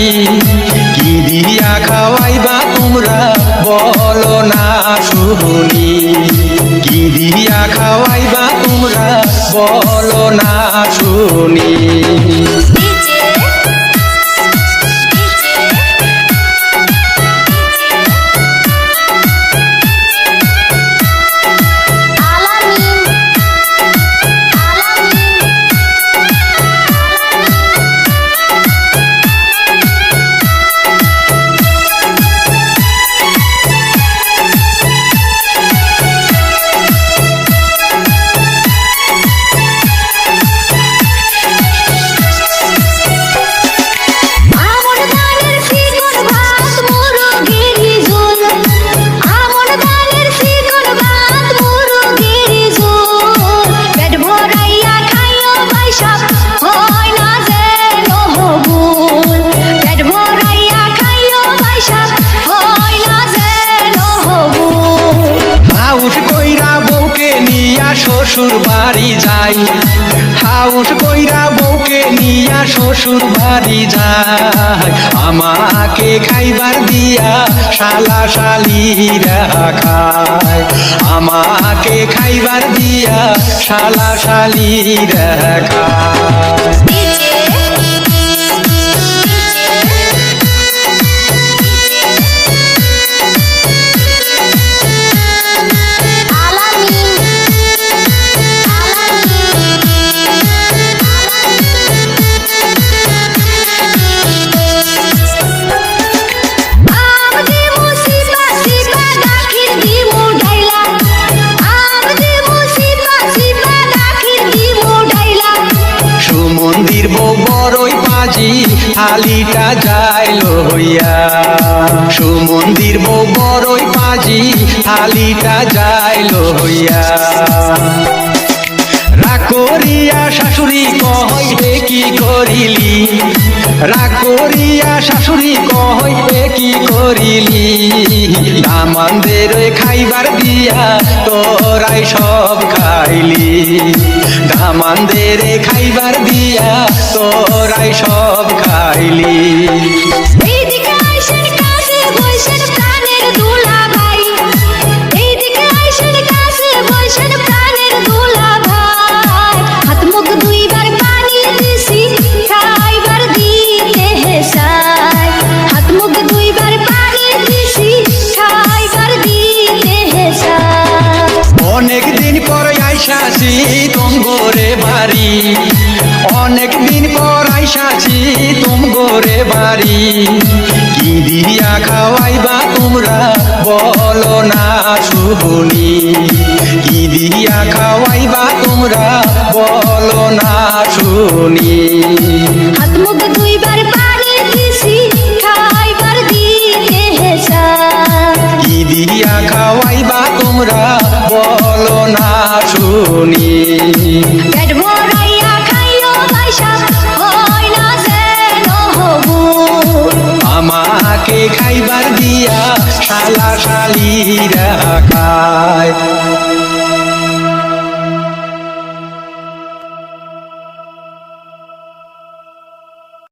কি দিয়া খাওয়াইবা তোমরা বলো না শুনি, কি দিয়া খাওয়াইবা তোমরা বলো না শুনি। শ্বশুর বাড়ি যাই, হাউস কইরা বউকে নিয়া শ্বশুর বাড়ি যাই, আমাকে খাইবার দিয়া শালা শালিরা খায়, আমাকে খাইবার দিয়া শালা শালিরা খায়। মন্দির বউ বড়ই পাজি থালিটা যাই লইয়া, সুমন্দির বউ বড়ই পাজি থালিটা যাই লইয়া, রাগ করিয়া শাশুড়ি কহইবে কি করিলি, রাগ করিয়া শাশুড়ি কহইবে কি করিলি, দামানদের খাইবার দিয়া তোরাই সব খাইলি, দামানদের খাইবার দিয়া তোরাই সব খাইলি। অনেক দিন পর আইসাছি তোমগোরে বাড়ি, অনেক দিন পর আইসাছি তোমগোরে বাড়ি, কি দিয়া খাওয়াইবা তোমরা বলো না শুনি, কি দিয়া খাওয়াইবা তোমরা বলো না শুনি। হাত মুখ দুইবার পানি দিছি খাইবার দিতে হেসা, কি দিয়া খাওয়াইবা তোমরা বলো না শুনি, পেট ভরাইয়া খাইও পয়সা হয় না যেন হবুল, আমাকে খাইবার দিয়া শালা শালিরা খায়।